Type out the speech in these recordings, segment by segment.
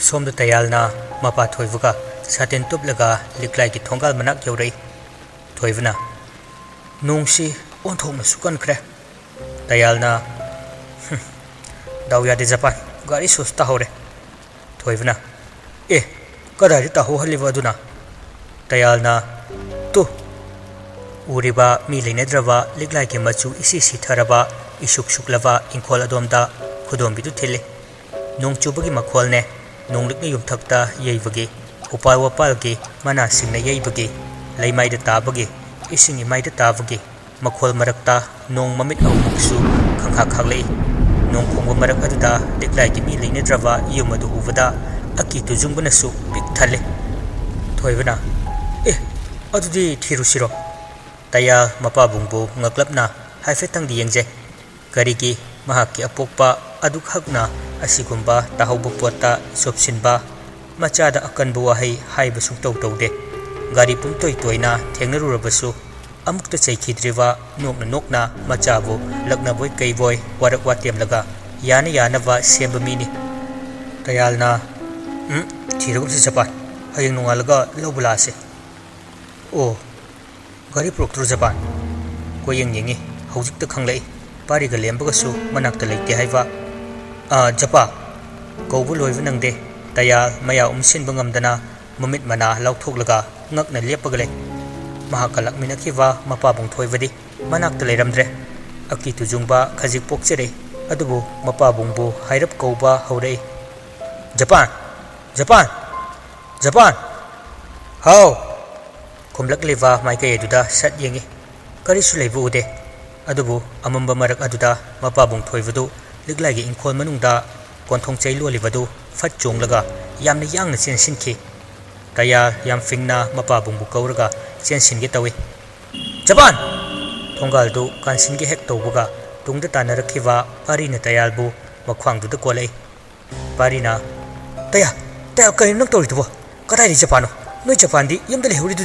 सोमद तयालना मपा थोइबगा सातेन तुपलगा लिक्लाई की थोंगाल मनाक यौरई थोइबना नोंसी ओंथोंना सुकनख्रे तयालना दाउयादे जापान गाड़ी सुस्ता होरे थोइबना ए कदाई ताहो हलिबा अदुना तयालना तो उरिबा मी लेनेद्रबा लिक्लाई के मचु इसी सिथरबा इशुक शुक्लबा इंखोल अदोमदा खुदोंबिदु थिले नोंग चुबगी मखोलने नोंगलिकने युमथक्ता यैबगे उपाल वपालगे मना सिंगने यैबगे लैमाइदा ताबगे इसिंग इमाइदा ताबगे मखोल मरक्ता नोंग ममित अहुमुक्सु खंखा खागलई नोंग खोंगो मरक अदुदा लिक्लाइगी मी लेनेद्रबा युम अदु उबदा अकी तुजुंगबनसु पिक थले थोइबना ए अदुदी थिरुसिरो तया मपाबुंगबु ngaklepna haifetangdi yengje karigi mahakki apokpa adukhabna asigumba tahawbu pota sopsinba machada akanbu wahai haiba sungtau taude gari pumtoi toina thengnarurabasu amukta cheikhidriwa nokna machabu lakna boy keiboy warak watemlaga yana yanaba semba mini tayalna thirugum se chapa hayeng nongalaga lobulase o gari proktru japan ko yengi hojikta khanglei pariga lembagasu manakta leite haiba japa koubu loiba nangde taya maya umsin bangamdana mamit mana lauthoklaga ngakna lepagale mahakalak minakhiwa mapabung thoibadi manakta leiramdre aki tujungba khajik pokchere adubu mapabungbu hairap kouba haurei japan japan japan how kumlak leva maikay aduda sat yengi karisu leibu ude adubu amamba marak aduda mapabung thoibadu liglagi ingkhol manungda konthong cheilu libadu fat chonglaga yamna yangna chensinki taya yam fingna mapabungbu kauraga chensinge tawi japan thongal du kansinge hek tawbuga tungda tanarakhiwa parina tayalbu makhwangduda kolei parina taya karim nak tawridubo kadai japano noi japan di yamda lehuri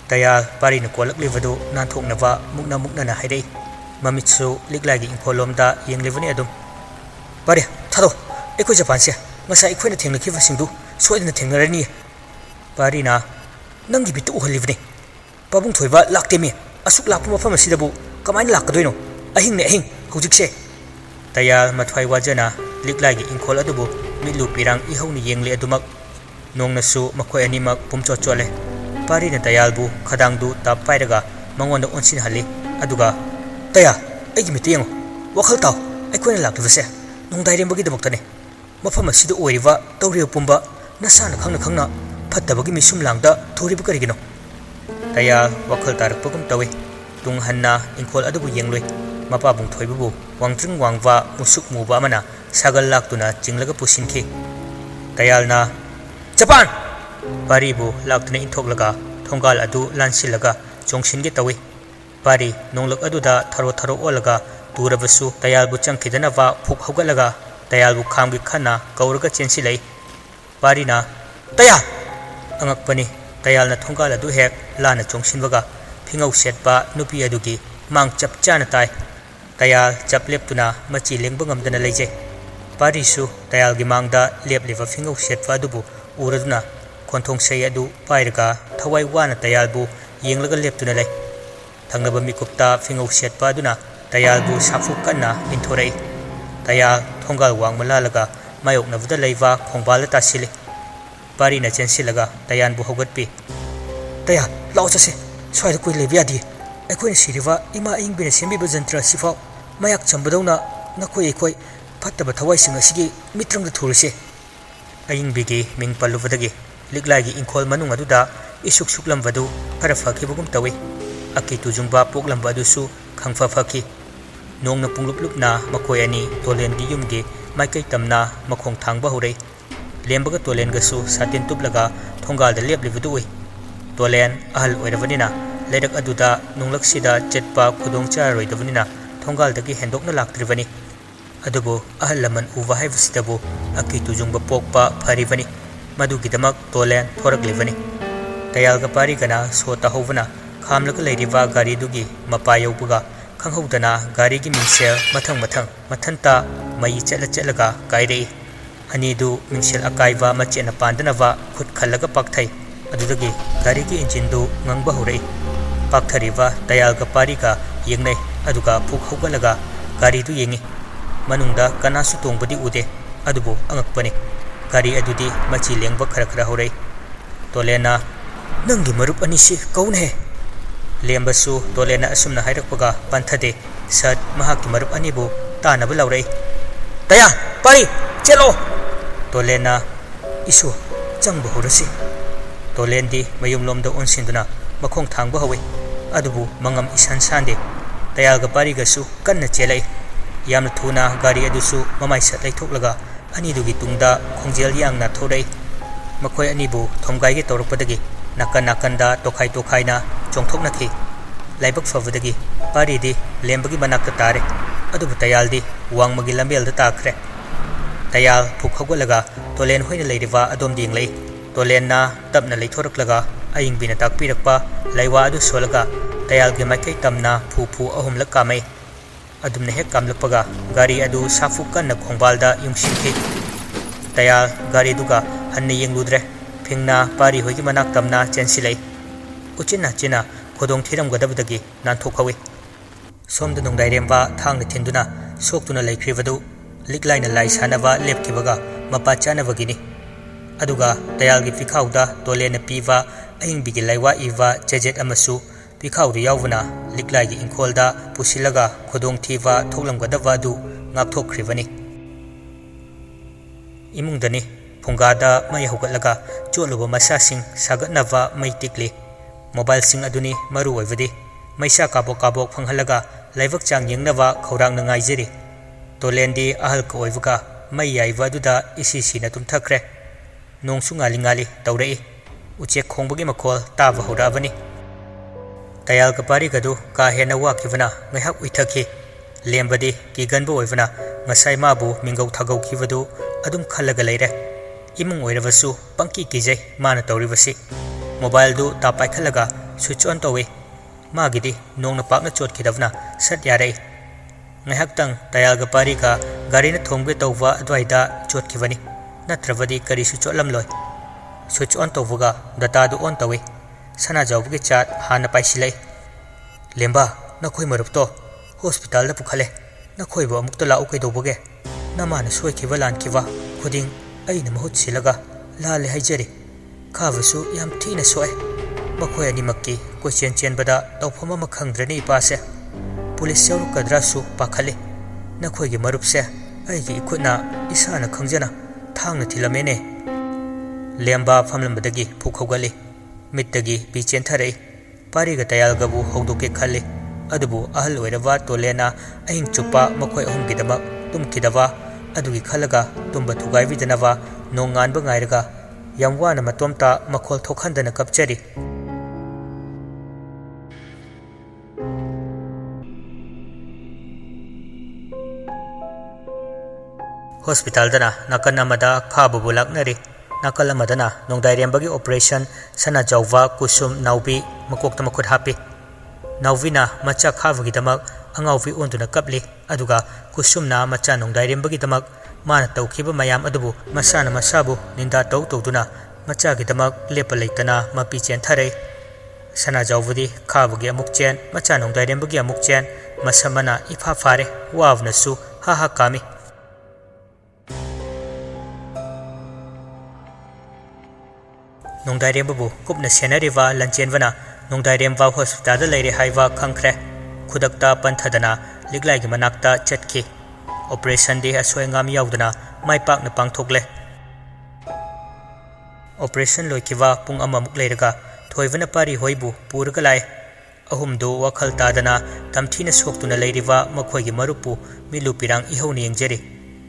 taya parina kolak livadu nanthoknaba mukna na haidei mamitsu liglagi ingkholomda yenglivani adum pare thado eko japan se ngasa ikhoina thenglakhiwa singdu soidna thengnarani parina nangi bitu uhalivni pabung thoiba laktemi asuk lakpu mafam asidabu kamaina lakkadoino ahing hojikse taya mathwai wajana liglagi ingkhol adubu mitlu pirang ihawni yengle adumak nongnasu makhoi animak pumchochole parina tayalbu khadangdu tapairaga mangonda onsin hali aduga taya aigi mitiyengo wakhal taw aikoina laklibase nongdairembagi damoktane mafam asida oiriwa tawriya pumba nasana khangna phattabagi misum langda thoriba karigino taya wakhal tarakpagum tawi tunghanna ingkhol adubu yengloi mapabung thoibubu wangtring wangwa musuk muba amana sagal laktuna jinglaga pusinki tayalna japan paribu laktuna inthoklaga thongal adu lansilaga chongsinge tawi pari nonglak aduda tharo olaga turabasu tayalbu changkhidanaba phuk hogalaga tayalbu khamgi khana kauraga chensilei parina taya angakpani tayalna thongal adu hek lana chongsinbaga phingau setpa nupi adugi mang chap chana tai tayal chapleptuna machi lengba ngamdana leije parisu tayalgi mangda lepliwa phingau setpa adubu uraduna konthong sei adu pairaga thawai wana tayalbu yenglaga leptuna lei thangnaba mikupta phingau setpa aduna tayalbu safu kanna inthorei tayal thongal wangmalalaga mayoknabuda leiwa khongbala tasili parina chensilaga tayanbu hogatpi taya lao chase swaida koi lebiadi ekoi siriwa ima ingbina sembiba jantra sifa mayak chambadona nakoi ekoi phattaba thawai singa sigi mitrangda thurse ayingbigi mingpalubadagi liglagi ingkhol manung aduda isuk suklambadu phara fakhibugum tawi aki tujungba poklamba adusu khangfa fakhi nongna pungluplupna makhoi ani tolengi yumgi maikai tamna makhong thangba horei lembaga tolengasu satin tuplaga thongalda leplibadu oi tolen ahal oiravanina lerak aduda nonglaksida chetpa khudong charoidavanina thongalda ki hendokna laktrivani adubu ahal laman uwa haivasidabu aki tujungba pokpa pharivani madugidamak tolen thoraklivani tayalga parigana sota hovana khamlaga leiriwa gari dugi mapa yaubuga khanghodana gari gi mingsel mathanta mai chetlaga kairei ꯑꯅꯤꯗꯨ ꯃꯤꯡꯁꯦꯜ ꯑꯀꯥꯏꯕ ꯃꯆꯦꯠꯅ ꯄꯥꯟꯗꯅꯕ ꯈꯨꯠ ꯈꯜꯂꯒ ꯄꯥꯛꯊꯩ ꯑꯗꯨꯗꯒꯤ ꯒꯥꯔꯤꯒꯤ ꯏꯟꯖꯤꯟꯗꯨ ꯉꯪꯕ ꯍꯧꯔꯛꯏ ꯄꯥꯛꯊꯔꯤꯕ ꯇꯌꯥꯜꯒ ꯄꯥꯔꯤꯒ ꯌꯦꯡꯅꯩ ꯑꯗꯨꯒ ꯄꯨꯛ ꯍꯧꯒꯠꯂꯒ ꯒꯥꯔꯤꯗꯨ ꯌꯦꯡꯉꯤ ꯃꯅꯨꯡꯗ ꯀꯅꯥꯁꯨ ꯇꯣꯡꯕꯗꯤ ꯎꯗꯦ ꯑꯗꯨꯕꯨ ꯑꯉꯛꯄꯅꯤ ꯒꯥꯔꯤ ꯑꯗꯨꯗꯤ ꯃꯆꯤ ꯂꯦꯡꯕ ꯈꯔ ꯍꯧꯔꯛꯏ ꯇꯣꯂꯦꯟꯅ ꯅꯪꯒꯤ ꯃꯔꯨꯞ ꯑꯅꯤꯁꯤ ꯀꯧꯅꯍꯦ ꯂꯦꯝꯕꯁꯨ ꯇꯣꯂꯦꯟꯅ ꯑꯁꯨꯝꯅ ꯍꯥꯏꯔꯛꯄꯒ ꯄꯟꯊꯗꯦ ꯁꯠ ꯃꯍꯥꯛꯀꯤ ꯃꯔꯨꯞ ꯑꯅꯤꯕꯨ ꯇꯥꯅꯕ ꯂꯥꯎꯔꯛꯏ ꯇꯌꯥ ꯄꯥꯔꯤ ꯆꯦꯜꯂꯣ ꯇꯣꯂꯦꯟꯅ ꯏꯁꯨ ꯆꯪꯕ ꯍꯧꯔꯁꯤ ꯇꯣꯂꯦꯟꯗꯤ ꯃꯌꯨꯝꯂꯣꯝꯗ ꯑꯣꯟꯁꯤꯟꯗꯨꯅ ꯃꯈꯣꯡ ꯊꯥꯡꯕ ꯍꯧꯏ ꯑꯗꯨꯕꯨ ꯃꯉꯝ ꯏꯁꯥꯟ ꯁꯥꯟꯗꯦ ꯇꯌꯥꯜꯒ ꯄꯥꯔꯤꯒꯁꯨ ꯀꯟꯅ ꯆꯦꯜꯂꯛꯏ ꯌꯥꯝꯅ ꯊꯨꯅ ꯒꯥꯔꯤ ꯑꯗꯨꯁꯨ ꯃꯃꯥꯏ ꯁꯠ ꯂꯩꯊꯣꯛꯂꯒ ꯑꯅꯤꯗꯨꯒꯤ ꯇꯨꯡꯗ ꯈꯣꯡꯖꯦꯜ ꯌꯥꯡꯅ ꯊꯧꯔꯛꯏ ꯃꯈꯣꯏ ꯑꯅꯤꯕꯨ ꯊꯣꯝꯒꯥꯏꯒꯦ ꯇꯧꯔꯛꯄꯗꯒꯤ ꯅꯥꯀꯟ ꯅꯥꯀꯟꯗ ꯇꯣꯈꯥꯏꯅ ꯆꯣꯡꯊꯣꯛꯅꯈꯤ ꯂꯥꯏꯕꯛ ꯐꯕꯗꯒꯤ ꯄꯥꯔꯤꯗꯤ ꯂꯦꯝꯕꯒꯤ ꯃꯅꯥꯛꯇ ꯇꯥꯔꯦ ꯑꯗꯨꯕꯨ ꯇꯌꯥꯜꯗꯤ ꯋꯥꯡꯃꯒꯤ ꯂꯝꯕꯦꯜꯗ ꯇꯥꯈ꯭ꯔꯦ ꯇꯌꯥꯜ ꯄꯨꯛ ꯍꯧꯒꯠꯂꯒ ꯇꯣꯂꯦꯟ ꯍꯣꯏꯅ ꯂꯩꯔꯤꯕ ꯑꯗꯣꯝꯗ ꯌꯦꯡꯂꯛꯏ ꯇꯣꯂꯦꯟꯅ ꯇꯞꯅ ꯂꯩꯊꯣꯔꯛꯂꯒ ꯑꯏꯪꯕꯤꯅ ꯇꯥꯛꯄꯤꯔꯛꯄ ꯂꯩꯋꯥ ꯑꯗꯨ ꯁꯣꯜꯂꯒ ꯇꯌꯥꯜꯒꯤ ꯃꯥꯏꯀꯩ ꯇꯝꯅ ꯐꯨ ꯑꯍꯨꯝꯂꯛ ꯀꯥꯝꯃꯩ ꯑꯗꯨꯝꯅ ꯍꯦꯛ ꯀꯥꯝꯂꯛꯄꯒ ꯒꯥꯔꯤ ꯑꯗꯨ ꯁꯥꯐꯨ ꯀꯟꯅ ꯈꯣꯡꯕꯥꯜꯗ ꯌꯨꯡꯁꯤꯟꯈꯤ ꯇꯌꯥꯜ ꯒꯥꯔꯤꯗꯨꯒ ꯍꯟꯅ ꯌꯦꯡꯂꯨꯗ꯭ꯔꯦ ꯐꯤꯡꯅ ꯄꯥꯔꯤ ꯍꯣꯏꯒꯤ ꯃꯅꯥꯛ ꯇꯝꯅ ꯆꯦꯟꯁꯤꯜꯂꯛꯏ ꯎꯆꯤꯟ ꯈꯨꯗꯣꯡ ꯊꯤꯔꯝꯒꯗꯕꯗꯒꯤ ꯅꯥꯟꯊꯣꯛꯍꯧꯏ ꯁꯣꯝꯗ ꯅꯣꯡꯗꯥꯏꯔꯦꯝꯕ ꯊꯥꯡꯅ ꯊꯤꯟꯗꯨꯅ ꯁꯣꯛꯇꯨꯅ ꯂꯩꯈ꯭ꯔꯤꯕꯗꯨ ꯂꯤꯛꯂꯥꯏꯅ ꯂꯥꯏ ꯁꯥꯟꯅꯕ ꯂꯦꯞꯈꯤꯕꯒ ꯃꯄꯥ ꯆꯥꯅꯕꯒꯤꯅꯤ ꯑꯗꯨꯒ ꯇꯌꯥꯜꯒꯤ ꯄꯤꯈꯥꯎꯗ ꯇꯣꯂꯦꯟꯅ ꯄꯤꯕ ꯑꯏꯪꯕꯤꯒꯤ ꯂꯩꯋꯥ ꯏꯕ ꯆꯦꯖꯦꯠ ꯑꯃꯁꯨ ꯄꯤꯈꯥꯎꯗ ꯌꯥꯎꯕꯅ ꯂꯤꯛꯂꯥꯏꯒꯤ ꯏꯪꯈꯣꯜꯗ ꯄꯨꯁꯤꯜꯂꯒ ꯈꯨꯗꯣꯡꯊꯤꯕ ꯊꯣꯛꯂꯝꯒꯗꯕ ꯑꯗꯨ ꯉꯥꯛꯊꯣꯛꯈ꯭ꯔꯤꯕꯅꯤ ꯏꯃꯨꯡꯗꯅꯤ ꯐꯨꯡꯒꯥꯗ ꯃꯩ ꯍꯧꯒꯠꯂꯒ ꯆꯣꯠꯂꯨꯕ ꯃꯁꯥꯁꯤꯡ ꯁꯥꯒꯠꯅꯕ ꯃꯩ ꯇꯤꯛꯂꯤ ꯃꯣꯕꯥꯏꯜꯁꯤꯡ ꯑꯗꯨꯅꯤ ꯃꯔꯨ ꯑꯣꯏꯕꯗꯤ ꯃꯩꯁꯥ ꯀꯥꯕꯣꯛ ꯐꯪꯍꯜꯂꯒ ꯂꯥꯏꯕꯛ ꯆꯥꯡ ꯌꯦꯡꯅꯕ ꯈꯧꯔꯥꯡꯅ ꯉꯥꯏꯖꯔꯤ ꯇꯣꯂꯦꯟꯗꯤ ꯑꯍꯜꯀ ꯑꯣꯏꯕꯒ ꯃꯩ ꯌꯥꯏꯕ ꯑꯗꯨꯗ ꯏꯁꯤꯁꯤꯅ ꯇꯨꯝꯊꯈ꯭ꯔꯦ ꯅꯣꯡꯁꯨ ꯉꯥꯜꯂꯤ ꯇꯧꯔꯛꯏ ꯎꯆꯦꯛ ꯈꯣꯡꯕꯒꯤ ꯃꯈꯣꯜ ꯇꯥꯕ ꯍꯧꯔꯛꯑꯕꯅꯤ ꯇꯌꯥꯜꯒ ꯄꯥꯔꯤꯒꯗꯨ ꯀꯥ ꯍꯦꯟꯅ ꯋꯥꯈꯤꯕꯅ ꯉꯥꯏꯍꯥꯛ ꯎꯏꯊꯈꯤ ꯂꯦꯝꯕꯗꯤ ꯀꯤꯒꯟꯕ ꯑꯣꯏꯕꯅ ꯉꯁꯥꯏ ꯃꯥꯕꯨ ꯃꯤꯡꯒꯧ ꯊꯥꯒꯧꯈꯤꯕꯗꯨ ꯑꯗꯨꯝ ꯈꯜꯂꯒ ꯂꯩꯔꯦ ꯏꯃꯨꯡ ꯑꯣꯏꯔꯕꯁꯨ ꯄꯪꯀꯤ ꯀꯤꯖꯩ ꯃꯥꯅ ꯇꯧꯔꯤꯕꯁꯤ ꯃꯣꯕꯥꯏꯜꯗꯨ ꯇꯥꯞ ꯄꯥꯏꯈꯠꯂꯒ ꯁ꯭ꯋꯤꯆ ꯑꯣꯟ ꯇꯧꯏ ꯃꯥꯒꯤꯗꯤ ꯅꯣꯡꯅ ꯄꯥꯛꯅ ꯆꯣꯠꯈꯤꯗꯕꯅ ꯁꯠ ꯌꯥꯔꯛꯏ ꯉꯥꯏꯍꯥꯛꯇꯪ ꯇꯌꯥꯜꯒ ꯄꯥꯔꯤꯒ ꯒꯥꯔꯤꯅ ꯊꯣꯡꯒꯦ ꯇꯧꯕ ꯑꯗꯨꯋꯥꯏꯗ ꯆꯣꯠꯈꯤꯕꯅꯤ ꯅꯠꯇ꯭ꯔꯕꯗꯤ ꯀꯔꯤꯁꯨ ꯆꯣꯠꯂꯝꯂꯣꯏ ꯁ꯭ꯋꯤꯆ ꯑꯣꯟ ꯇꯧꯕꯒ ꯗꯇꯥꯗꯨ ꯑꯣꯟ ꯇꯧꯏ ꯁꯅꯥꯖꯥꯎꯕꯒꯤ ꯆꯥꯠ ꯍꯥꯟꯅ ꯄꯥꯏꯁꯤꯜꯂꯛꯏ ꯂꯦꯝꯕ ꯅꯈꯣꯏ ꯃꯔꯨꯞꯇꯣ ꯍꯣꯁꯄꯤꯇꯥꯜꯗ ꯄꯨꯈꯠꯂꯦ ꯅꯈꯣꯏꯕꯨ ꯑꯃꯨꯛꯇ ꯂꯥꯛꯎ ꯀꯩꯗꯧꯕꯒꯦ ꯅꯃꯥꯅ ꯁꯣꯏꯈꯤꯕ ꯂꯥꯟꯈꯤꯕ ꯈꯨꯗꯤꯡ ꯑꯩꯅ ꯃꯍꯨꯠ ꯁꯤꯜꯂꯒ ꯂꯥꯜꯂꯦ ꯍꯥꯏꯖꯔꯤ ꯈꯥꯕꯁꯨ ꯌꯥꯝ ꯊꯤꯅ ꯁꯣꯛꯑꯦ ꯃꯈꯣꯏ ꯑꯅꯤꯃꯛꯀꯤ ꯀꯣꯏꯆꯦꯟ ꯆꯦꯟꯕꯗ ꯇꯧꯐꯝ ꯑꯃ ꯈꯪꯗ꯭ꯔꯅꯤ ꯏꯄꯥꯁꯦ ꯄꯨꯂꯤꯁ ꯌꯧꯔꯛꯀꯗ꯭ꯔꯥꯁꯨ ꯄꯥꯈꯠꯂꯤ ꯅꯈꯣꯏꯒꯤ ꯃꯔꯨꯞꯁꯦ ꯑꯩꯒꯤ ꯏꯈꯨꯠꯅ ꯏꯁꯥꯅ ꯈꯪꯖꯅ ꯊꯥꯡꯅ ꯊꯤꯜꯂꯝꯃꯦꯅꯦ ꯂꯦꯝꯕ ꯐꯝꯂꯝꯕꯗꯒꯤ ꯄꯨꯛ ꯍꯧꯒꯠꯂꯤ ꯃꯤꯠꯇꯒꯤ ꯄꯤ ꯆꯦꯟꯊꯔꯛꯏ ꯄꯥꯔꯤꯒ ꯇꯌꯥꯜꯒꯕꯨ ꯍꯧꯗꯣꯛꯀꯦ ꯈꯜꯂꯤ ꯑꯗꯨꯕꯨ ꯑꯍꯜ ꯑꯣꯏꯔꯕ ꯇꯣꯂꯦꯟꯅ ꯑꯍꯤꯡ ꯆꯨꯞꯄ ꯃꯈꯣꯏ ꯑꯍꯨꯝꯒꯤꯗꯃꯛ ꯇꯨꯝꯈꯤꯗꯕ ꯑꯗꯨꯒꯤ ꯈꯜꯂꯒ ꯇꯨꯝꯕ ꯊꯨꯒꯥꯏꯕꯤꯗꯅꯕ ꯅꯣꯡꯉꯥꯟꯕ ꯉꯥꯏꯔꯒ ꯌꯥꯝ ꯋꯥꯅ ꯃꯇꯣꯝꯇ ꯃꯈꯣꯜ ꯊꯣꯛꯍꯟꯗꯅ ꯀꯞꯆꯔꯤ ꯍꯣꯁꯄꯤꯇꯥꯜꯗꯅ ꯅꯥꯀꯟ ꯑꯃꯗ ꯈꯥꯕꯕꯨ ꯂꯥꯛꯅꯔꯤ ꯅꯥꯀꯜ ꯑꯃꯗꯅ ꯅꯣꯡꯗꯥꯏꯔꯦꯝꯕꯒꯤ ꯑꯣꯄꯔꯦꯁꯟ ꯁꯅꯥꯖꯥꯎꯕ ꯀꯨꯁꯨꯝ ꯅꯥꯎꯕꯤ ꯃꯀꯣꯛꯇ ꯃꯈꯨꯠ ꯍꯥꯞꯄꯤ ꯅꯥꯎꯕꯤꯅ ꯃꯆꯥ ꯈꯥꯕꯒꯤꯗꯃꯛ ꯑꯉꯥꯎꯕꯤ ꯑꯣꯟꯗꯨꯅ ꯀꯞꯂꯤ ꯑꯗꯨꯒ ꯀꯨꯁꯨꯝꯅ ꯃꯆꯥ ꯅꯣꯡꯗꯥꯏꯔꯦꯝꯕꯒꯤꯗꯃꯛ ꯃꯥꯅ ꯇꯧꯈꯤꯕ ꯃꯌꯥꯝ ꯑꯗꯨꯕꯨ ꯃꯁꯥꯅ ꯃꯁꯥꯕꯨ ꯅꯤꯟꯗꯥ ꯇꯧꯗꯨꯅ ꯃꯆꯥꯒꯤꯗꯃꯛ ꯂꯦꯞꯄ ꯂꯩꯇꯅ ꯃꯄꯤ ꯆꯦꯟꯊꯔꯛꯏ ꯁꯅꯥꯖꯥꯎꯕꯗꯤ ꯈꯥꯕꯒꯤ ꯑꯃꯨꯛ ꯆꯦꯟ ꯃꯆꯥ ꯅꯣꯡꯗꯥꯏꯔꯦꯝꯕꯒꯤ ꯑꯃꯨꯛ ꯆꯦꯟ ꯃꯁꯝ ꯑꯃꯅ ꯏꯐꯥ ꯐꯥꯔꯦ ꯋꯥꯕꯅꯁꯨ ꯍꯥ ꯀꯥꯝꯃꯤ ꯅꯣꯡꯗꯥꯏꯔꯦꯝꯕꯕꯨ ꯀꯨꯞꯅ ꯁꯦꯟꯅꯔꯤꯕ ꯂꯟꯆꯦꯟꯕꯅ ꯅꯣꯡꯗꯥꯏꯔꯦꯝꯕ ꯍꯣꯁꯄꯤꯇꯥꯜꯗ ꯂꯩꯔꯦ ꯍꯥꯏꯕ ꯈꯪꯈ꯭ꯔꯦ ꯈꯨꯗꯛꯇ ꯄꯟꯊꯗꯅ ꯂꯤꯛꯂꯥꯏꯒꯤ ꯃꯅꯥꯛꯇ ꯆꯠꯈꯤ ꯑꯣꯄꯔꯦꯁꯟꯗꯤ ꯑꯁꯣꯏ ꯑꯉꯥꯝ ꯌꯥꯎꯗꯅ ꯃꯥꯏ ꯄꯥꯛꯅ ꯄꯥꯡꯊꯣꯛꯂꯦ ꯑꯣꯄꯔꯦꯁꯟ ꯂꯣꯏꯈꯤꯕ ꯄꯨꯡ ꯑꯃꯃꯨꯛ ꯂꯩꯔꯒ ꯊꯣꯏꯕꯅ ꯄꯥꯔꯤ ꯍꯣꯏꯕꯨ ꯄꯨꯔꯒ ꯂꯥꯛꯑꯦ ꯑꯍꯨꯝꯗꯨ ꯋꯥꯈꯜ ꯇꯥꯗꯅ ꯇꯝꯊꯤꯅ ꯁꯣꯛꯇꯨꯅ ꯂꯩꯔꯤꯕ ꯃꯈꯣꯏꯒꯤ ꯃꯔꯨꯞꯄꯨ ꯃꯤꯠꯂꯨ ꯄꯤꯔꯥꯡ ꯏꯍꯧꯅ ꯌꯦꯡꯖꯔꯤ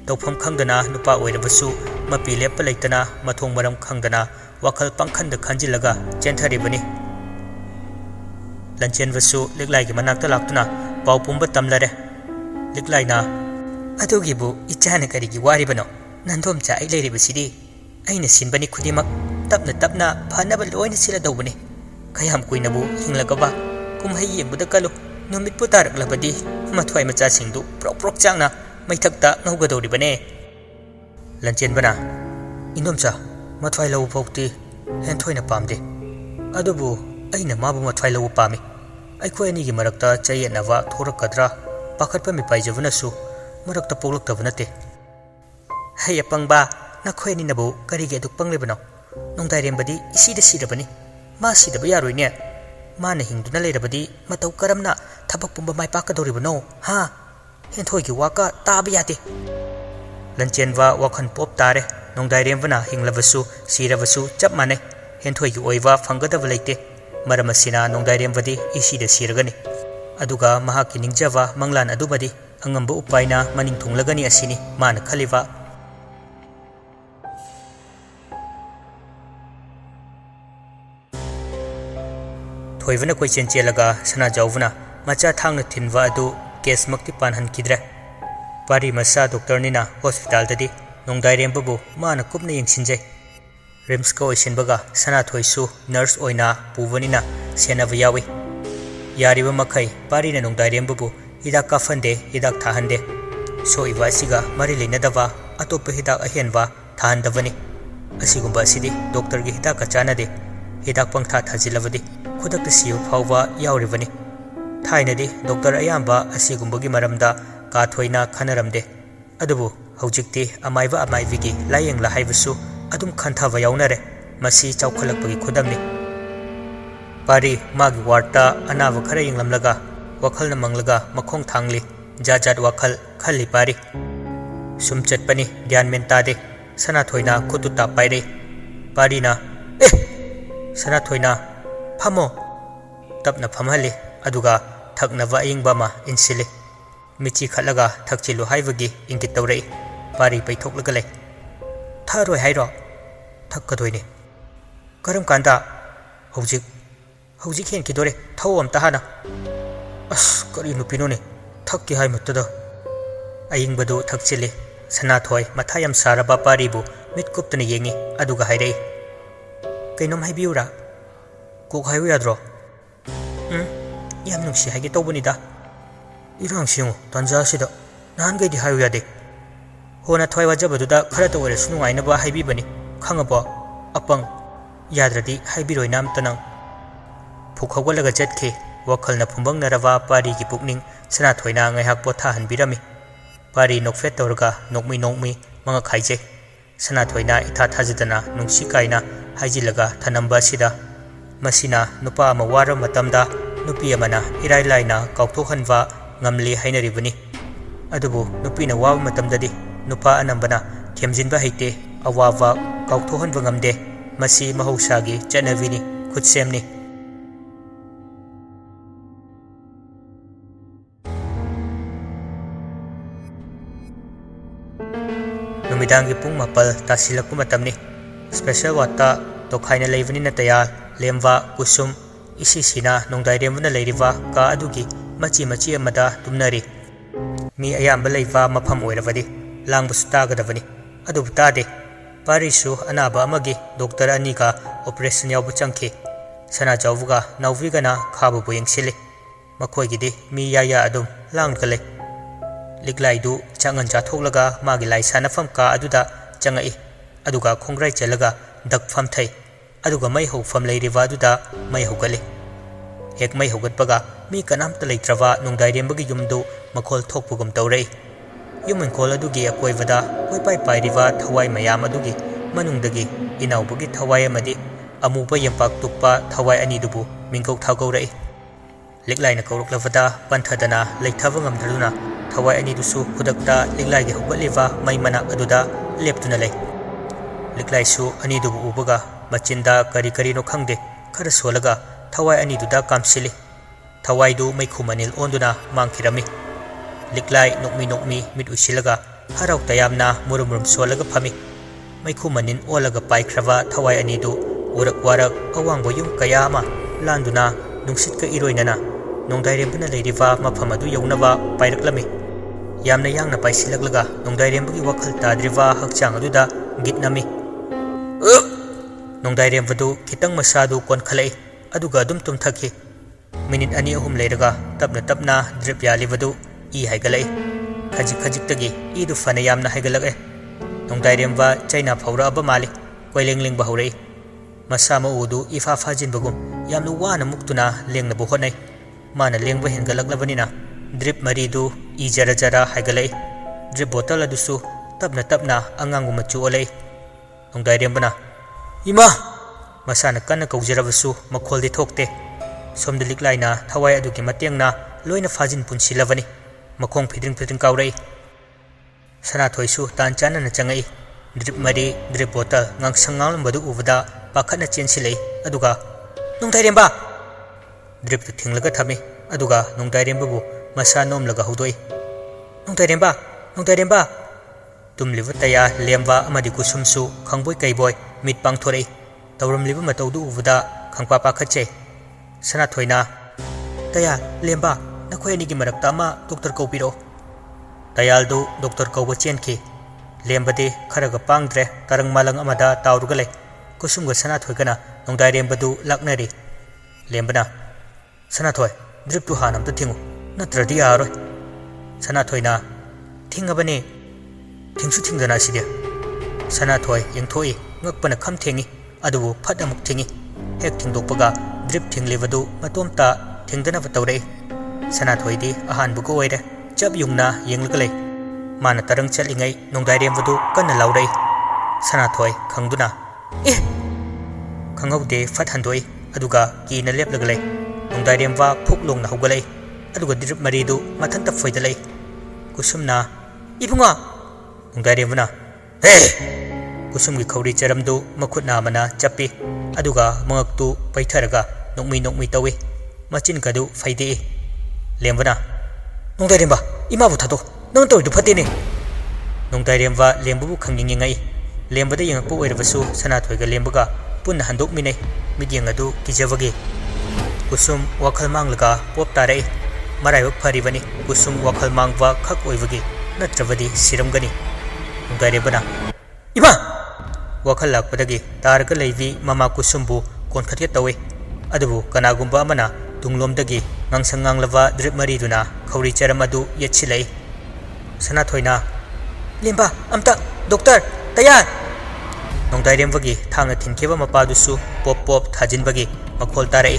ꯇꯧꯐꯝ ꯈꯪꯗꯅ ꯅꯨꯄꯥ ꯑꯣꯏꯔꯕꯁꯨ ꯃꯄꯤ ꯂꯦꯞꯄ ꯂꯩꯇꯅ ꯃꯊꯣꯡ ꯃꯔꯝ ꯈꯪꯗꯅ ꯋꯥꯈꯜ ꯄꯪꯈꯟꯗ ꯈꯟꯖꯤꯜꯂꯒ ꯆꯦꯟꯊꯔꯤꯕꯅꯤ ꯂꯟꯆꯦꯟꯕꯁꯨ ꯂꯤꯛꯂꯥꯏꯒꯤ ꯃꯅꯥꯛꯇ ꯂꯥꯛꯇꯨꯅ ꯄꯥꯎ ꯄꯨꯝꯕ ꯇꯝꯂꯔꯦ ꯂꯤꯛꯂꯥꯏꯅ ꯑꯗꯨꯒꯤꯕꯨ ꯏꯆꯥꯅ ꯀꯔꯤꯒꯤ ꯋꯥꯔꯤꯕꯅꯣ ꯅꯟꯗꯣꯝꯆꯥ ꯑꯩ ꯂꯩꯔꯤꯕꯁꯤꯗꯤ ꯑꯩꯅ ꯁꯤꯟꯕꯅꯤ ꯈꯨꯗꯤꯡꯃꯛ ꯇꯞꯅ ꯐꯅꯕ ꯂꯣꯏꯅ ꯁꯤꯜꯂꯗꯧꯕꯅꯤ ꯀꯌꯥꯝ ꯀꯨꯏꯅꯕꯨ ꯍꯤꯡꯂꯒꯕ ꯀꯨꯝꯍꯩ ꯌꯦꯡꯕꯗ ꯀꯜꯂꯨ ꯅꯨꯃꯤꯠꯄꯨ ꯇꯥꯔꯛꯂꯕꯗꯤ ꯃꯊ꯭ꯋꯥꯏ ꯃꯆꯥꯁꯤꯡꯗꯨ ꯄ꯭ꯔꯣꯛ ꯆꯥꯛꯅ ꯃꯩꯊꯛꯇ ꯉꯧꯒꯗꯧꯔꯤꯕꯅꯦ Lanchen Indomcha mathwai lau phokti henthoina pamde adubu aina mabu mathwai lau pami aikhoi ani gi marakta chayenava thorakadra pakhatpa mi paijavuna su marakta polaktavuna te haya pangba nakhoi ani nabu karige duk panglebano nongdairembadi isida sidabani ma sidaba yaroine mana hingduna leirabadi matau karamna thabak pumba mai pakadoribano ha henthoi gi waka taba yate Lanchenwa wakhan pop tare nongdairembana hinglavasu siravasu chap mane henthoi gi oiwa fangadava leite maramasina nongdairembadi isida siragani aduga mahaki ningjava manglan adubadi angamba upaina maning thunglagani asini mana khaliwa thoivana koichen chelaga sana jawvuna macha thangna thinwa adu case makti panhan kidre Pari masa doktor nina hospital tadi nongdairembabu mana kupna yengsinjai rims ko oisinbaga sana thoisu nurse oina puvanina senava yawi yariba makai pari na nongdairembabu hidak kafande hidak thahande so iwa asiga mari leinadava atopa hidak ahenwa thahandavani asigumba asidi doktor gi hidak kachanade hidak pangtha thajilavadi khudakta siu phawwa yawrivani thainadi doktor ayamba asigumbagi maramda ka thoina khanaramde adubu haujikti amaiba amaivigi layeng la haibasu adum khanthava yaunare masi chawkhalakpagi khudamni pari magi warta anawa khara yinglamlaga wakhalna manglaga makhong thangli jajat wakhal khalli pari sum chatpani dhyan men tade sana thoina khutu ta paire pari na sana thoina phamo tapna phamhali aduga thaknava yingba ma insile Michi khalaga thakchilu haibagi ingit tawrei pari paithoklaga lei tharoi hairo thakkadoine karam kanda hojik hen kidore thawam tahana as kari nupinone thakki hai muttada ayingbadu thakchile sana thoi mathayam saraba paribu mitkuptana yengi aduga hairei kainom haibiura kok hayu yadro yam nungsi haige tawbunida Irangsingo tanja sida nan gaidi hayu yade hona thoi wajabadуда khara to wore sunu aina ba haibi bani khangaba apang yadradi haibiroi nam tanang phukhaugalaga jetke wakhalna phumbang narawa pari gi pukning sana thoina ngai hak potha hanbirami pari nokfet torga nokmi manga khaije sana thoina itha thajidana nungsi kaina haijilaga thanamba sida masina nupa ama wara matamda nupi amana irai laina kaukthokhanwa ngamli hainaribani adubu nupina wawa matamdadi nupa anambana themjinba haite awawa kaukhthohanba ngamde masi mahausagi chanavini khutsemni numidangi pung mapal tasilakpu matamni special wata tokhaina leivani na taya lemwa kusum isi sina nongdairemna leiriwa ka adugi machi amada tumnari mi ayamba leiva mafam oiravadi langbasu tagadavani adubu tade parisu anaba amagi doctor anika operation yawbu changki sana jawbuga nawvigana khabu yengsili makoigidi mi yaya adum langkale liglaidu changan chathoglaga magi laisana fam ka aduda changai aduga khongrai chelaga dakfam thai aduga mai ho fam leiriwa aduda mai hogale hek mai hogatpaga mi kanamta leitrava nongdairembagi yumdu makhol thokpugum tawrei yumankol adugi akoivada koipai pairiva thawai mayam adugi manungdagi inawbugi thawai amadi amuba yampak tukpa thawai anidubu mingkau thagaurai liklaina kauruklavada panthadana leithava ngamdruna thawai anidusu khudakta liklaigi hogaliva mai mana aduda leptuna lei liklaisu anidubu ubaga machinda kari no khangde khara solaga thawai aniduda kamsili thawaidu maikhumanil onduna mangkhirami liklai nokmi mit usilaga harau tayamna murum solaga phami maikhumanin olaga paikrava thawai anidu urak warak awangbo yum kayama landuna nungsit ka iroinana nongdairembuna leiriva mafam adu yaunaba pairaklami yamna yangna paisilaglaga nongdairembagi wakhal tadriva hakchang aduda gitnami nongdairembadu khitang masadu konkhalai aduga dum tumthaki minute ani ahum leiraga tapna drip yalivadu I haigalai khajik tagi idu fana yamna haigalak nongdairemba chaina phawra aba mali koileng leng bahurei masa ma udu ifa fajin bagum yamnu wana muktuna lengna bu honai mana lengba hengalaklabanina drip maridu I jara jara haigalai drip bottle adusu tabna tabna angangu machu olai nongdairembana ima masana kanna kaujarabasu makholdi thokte somda liklaina thawai adugi matengna loina fajin punsilavani makong phidring phidring kaurai sana thoisu tan chana na changai drip mari drip bottle ngang sangal badu ubada pakhatna chensilei aduga nongdairemba drip tu thinglaga thame aduga nongdairemba bu masa nomlaga hodoi nongdairemba tumliba taya lemba amadi kusumsu khangboy kaiboy mit pangthorei tawramliba matawdu ubada khangpa pakhatche sana thoina taya lemba nakhoi ani gi marakta ma doctor kopiro tayaldu doctor kauba chenki lembade kharaga pangdre tarang malang amada tawrugale kusumga sana thoigana nongdairembadu laknari lembana sana thoi drip tu hanam ta thingu natradi aroi sana thoina thingabane thingsu thingdana sidia sana thoi yengthoi ngakpana kham thengi adubu phat amuk thingi hek thingdokpaga drip thinglebadu matomta thingdana batawrei sana thoidi ahan buko oire chap yungna yenglagale mana tarang chalingai nongdairembadu kanna laurei sana thoi khangduna khangaude phat handoi aduga kina leplagale nongdairemba phuklongna hogalei aduga drip maridu mathanta foidalei kusumna ibunga nongdairembana kusumgi khawri charamdu makhutna mana chappi aduga mangaktu paitharaga nokmi tawi machin kadu faide lembana nongdairemba imabu thado nang toidu phatene nongdairemba lembu khangningai lembada yengakpu oirabasu sana thoiga lembaga punna handok minai midyeng adu kijawage kusum wakhal manglaga pop tarei maraiba pharibani kusum wakhal mangwa khak oibagi natrabadi siramgani nongdairembana ima wakhal lakpadagi targa leivi mama kusumbu konkhatya tawe adubu kanagumba amana tunglomdagi ngangsanganglava drip mariduna khawri charam adu yetchilai sana thoina lemba amta doctor tayar nongdairembagi thangna thinkeba mapadusu pop thajinbagi makhol tarai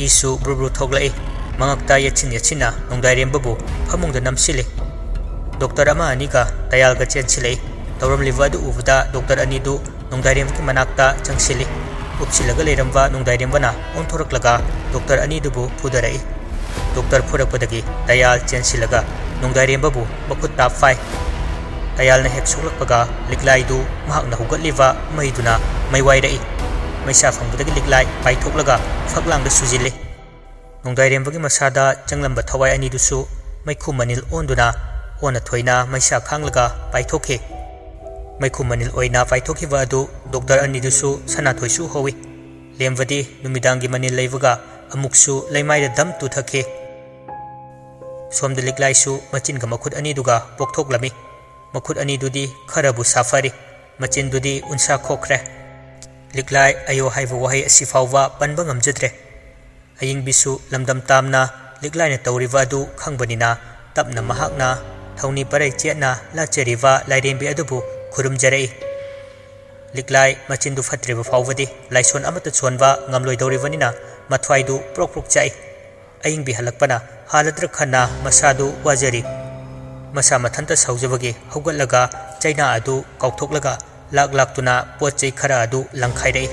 isu brubru thoglai mangakta yetchina nongdairembabu phamungda namsile doctor ama aniga tayalga chenchilei tawramliva du ubada doctor anidu nongdairembagi manakta changsili upsilaga leiramba nongdairembana onthoraklaga doctor anidubu phudarai doctor phurakpadagi tayal chensilaga nongdairembabu makhut tap fai tayalna hek soklakpaga liklaidu mahakna hugatliva maiduna maiwairai maisa phangbudaги liklai paithoklaga faklangda sujile nongdairembagi masada changlamba thawai anidusu maikhu manil onduna ona thoina maisa khanglaga paithokhe maikhu manil oina paithokhiwa adu doctor anidusu sana thoisu howi lemwadi numidangi manil leiwaga amuksu leimaida dam tu thakhe somda liklaisu machinga makhut aniduga pokthok lami makhut anidudi kharabu safari macindudi unsa khokre liklai ayo haibu wahai asifawwa panba ngamjadre aying bisu lamdam tamna liklai na tawriwa adu khangbanina tapna mahakna thawni parai chena la cheriwa lairembi adubu khurum jarei liklai machindu fatriba fawwadi laison amata chonwa ngamloi dawriwanina mathwaidu prok chai aying bi halakpana haladra khanna masadu wajari masa mathanta saujabagi haugatlaga chaina adu kauthoklaga laktuna pochei khara adu langkhairei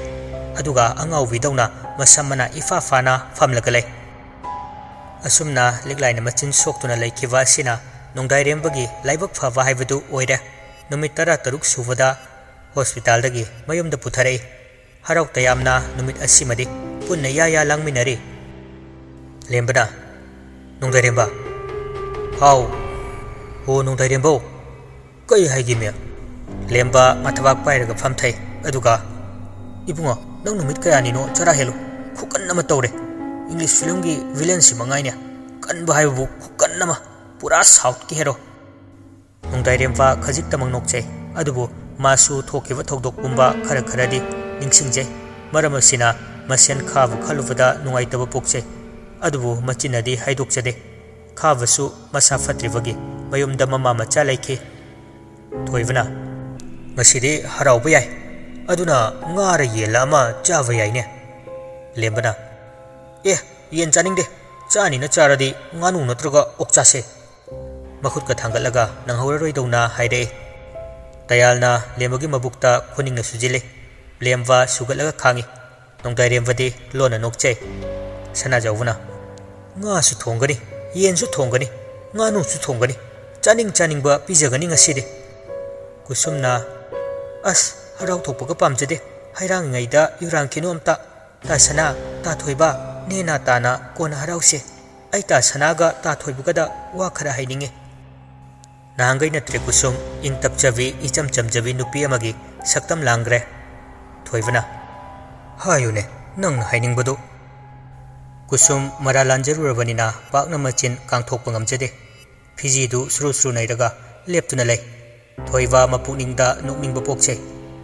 aduga angau widawna masamana ifa fana famlagalai asumna liklaina machin soktuna laikhiwa sina nongdairembagi laibak phawa haibadu oire numit tara taruk suvada hospital dagi mayumda putharei harau tayamna numit asimadi punna ya langminari lembana nongdairemba hau ho nongdairembo kai haigime lemba mathawak pairaga famthai aduga ibunga nang numit kayani no chara helo khukanna ma tawre english film gi villain si mangaine kanba haibu khukanna ma pura south ki hero nongdairemba khajik tamang nokchai adubu masu thokiwa thodok kumba kharadi ningsingjai maramasina masen khabu khalubada nungaitaba pokchai adubu machinadi haidokjade khabasu masa fatribagi mayumda mama macha laike thoibana ꯉꯁꯤꯗꯤ ꯍꯔꯥꯎꯕ ꯌꯥꯏ ꯑꯗꯨꯅ ꯉꯥꯔ ꯌꯦꯜꯂ ꯑꯃ ꯆꯥꯕ ꯌꯥꯏꯅꯦ ꯂꯦꯝꯕꯅ ꯑꯦ ꯌꯦꯟ ꯆꯥꯅꯤꯡꯗꯦ ꯆꯥꯅꯤꯅ ꯆꯥꯔꯗꯤ ꯉꯥꯅꯨ ꯅꯠꯇ꯭ꯔꯒ ꯑꯣꯛ ꯆꯥꯁꯦ ꯃꯈꯨꯠꯀ ꯊꯥꯡꯒꯠꯂꯒ ꯅꯪꯍꯧꯔꯔꯣꯏꯗꯧꯅ ꯍꯥꯏꯔꯛꯏ ꯗꯌꯥꯜꯅ ꯂꯦꯝꯕꯒꯤ ꯃꯕꯨꯛꯇ ꯈꯨꯅꯤꯡꯅ ꯁꯨꯖꯤꯜꯂꯤ ꯂꯦꯝꯕ ꯁꯨꯒꯠꯂꯒ ꯈꯥꯡꯉꯤ ꯅꯣꯡꯗꯥꯏꯔꯦꯝꯕꯗꯤ ꯂꯣꯟꯅ ꯅꯣꯛꯆꯩ ꯁꯅꯥꯖꯥꯎꯕꯅ ꯉꯥꯁꯨ ꯊꯣꯡꯒꯅꯤ ꯌꯦꯟꯁꯨ ꯊꯣꯡꯒꯅꯤ ꯉꯥꯅꯨꯁꯨ ꯊꯣꯡꯒꯅꯤ ꯆꯥꯅꯤꯡ ꯆꯥꯅꯤꯡꯕ ꯄꯤꯖꯒꯅꯤ ꯉꯁꯤꯗꯤ ꯀꯨꯁꯨꯝꯅ ꯑꯁ ꯍꯔꯥꯎ ꯊꯣꯛꯄꯒ ꯄꯥꯝꯖꯗꯦ ꯍꯩꯔꯥꯡꯉꯩꯗ ꯌꯨꯔꯥꯡꯈꯤꯅꯨ ꯑꯝꯇ ꯇꯥ ꯁꯅꯥ ꯇꯥ ꯊꯣꯏꯕ ꯅꯦꯅꯥ ꯇꯥꯅ ꯀꯣꯟꯅ ꯍꯔꯥꯎꯁꯦ ꯑꯩ ꯇꯥ ꯁꯅꯥꯒ ꯇꯥ ꯊꯣꯏꯕꯒꯗ ꯋꯥ ꯈꯔ ꯍꯥꯏꯅꯤꯡꯉꯤ ꯅꯍꯥꯟꯒꯩ ꯅꯠꯇ꯭ꯔꯦ ꯀꯨꯁꯨꯝ ꯏꯪ ꯇꯞꯆꯕꯤ ꯏꯆꯝ ꯆꯝꯖꯕꯤ ꯅꯨꯄꯤ ꯑꯃꯒꯤ ꯁꯛꯇꯝ ꯂꯥꯡꯈ꯭ꯔꯦ ꯊꯣꯏꯕꯅ ꯍꯥꯏꯌꯨꯅꯦ ꯅꯪꯅ ꯍꯥꯏꯅꯤꯡꯕꯗꯨ ꯀꯨꯁꯨꯝ ꯃꯔꯥ ꯂꯥꯟꯖꯔꯨꯔꯕꯅꯤꯅ ꯄꯥꯛꯅ ꯃꯆꯤꯟ ꯀꯥꯡꯊꯣꯛꯄ ꯉꯝꯖꯗꯦ ꯐꯤꯖꯤꯗꯨ ꯁꯨꯔꯨ ꯁꯨꯔꯨ ꯅꯩꯔꯒ ꯂꯦꯞꯇꯨꯅ ꯂꯩ ꯊꯣꯏꯕ ꯃꯄꯨꯛꯅꯤꯡꯗ ꯅꯣꯛꯅꯤꯡꯕ ꯄꯣꯛꯆꯩ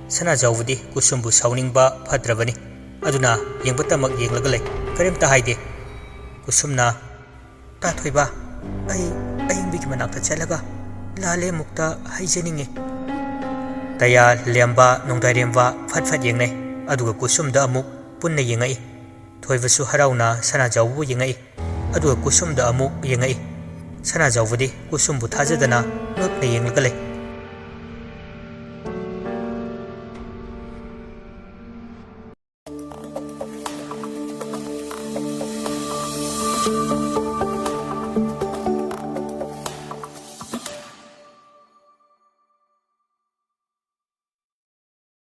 ꯁꯅꯥꯖꯥꯎꯕꯗꯤ ꯀꯨꯁꯨꯝꯕꯨ ꯁꯥꯎꯅꯤꯡꯕ ꯐꯠꯇ꯭ꯔꯕꯅꯤ ꯑꯗꯨꯅ ꯌꯦꯡꯕꯇꯃꯛ ꯌꯦꯡꯂꯒ ꯂꯩ ꯀꯔꯤꯝꯇ ꯍꯥꯏꯗꯦ ꯀꯨꯁꯨꯝꯅ ꯇꯥ ꯊꯣꯏꯕ ꯑꯩ ꯑꯌꯤꯡꯕꯤꯒꯤ ꯃꯅꯥꯛꯇ ꯆꯠꯂꯒ ꯂꯥꯂꯦ ꯑꯃꯨꯛꯇ ꯍꯩꯖꯅꯤꯡꯉꯤ ꯗꯌꯥꯜ ꯂꯦꯝꯕ ꯅꯣꯡꯗꯥꯏꯔꯦꯝꯕ ꯐꯠ ꯐꯠ ꯌꯦꯡꯅꯩ ꯑꯗꯨꯒ ꯀꯨꯁꯨꯝꯗ ꯑꯃꯨꯛ ꯄꯨꯟꯅ ꯌꯦꯡꯉꯛꯏ ꯊꯣꯏꯕꯁꯨ ꯍꯔꯥꯎꯅ ꯁꯅꯥꯖꯥꯎꯕꯕꯨ ꯌꯦꯡꯉꯛꯏ ꯑꯗꯨꯒ ꯀꯨꯁꯨꯝꯗ ꯑꯃꯨꯛ ꯌꯦꯡꯉꯛꯏ ꯁꯅꯥꯖꯥꯎꯕꯗꯤ ꯀꯨꯁꯨꯝꯕꯨ ꯊꯥꯖꯗꯅ ꯉꯛꯅ ꯌꯦꯡꯂꯒ ꯂꯩ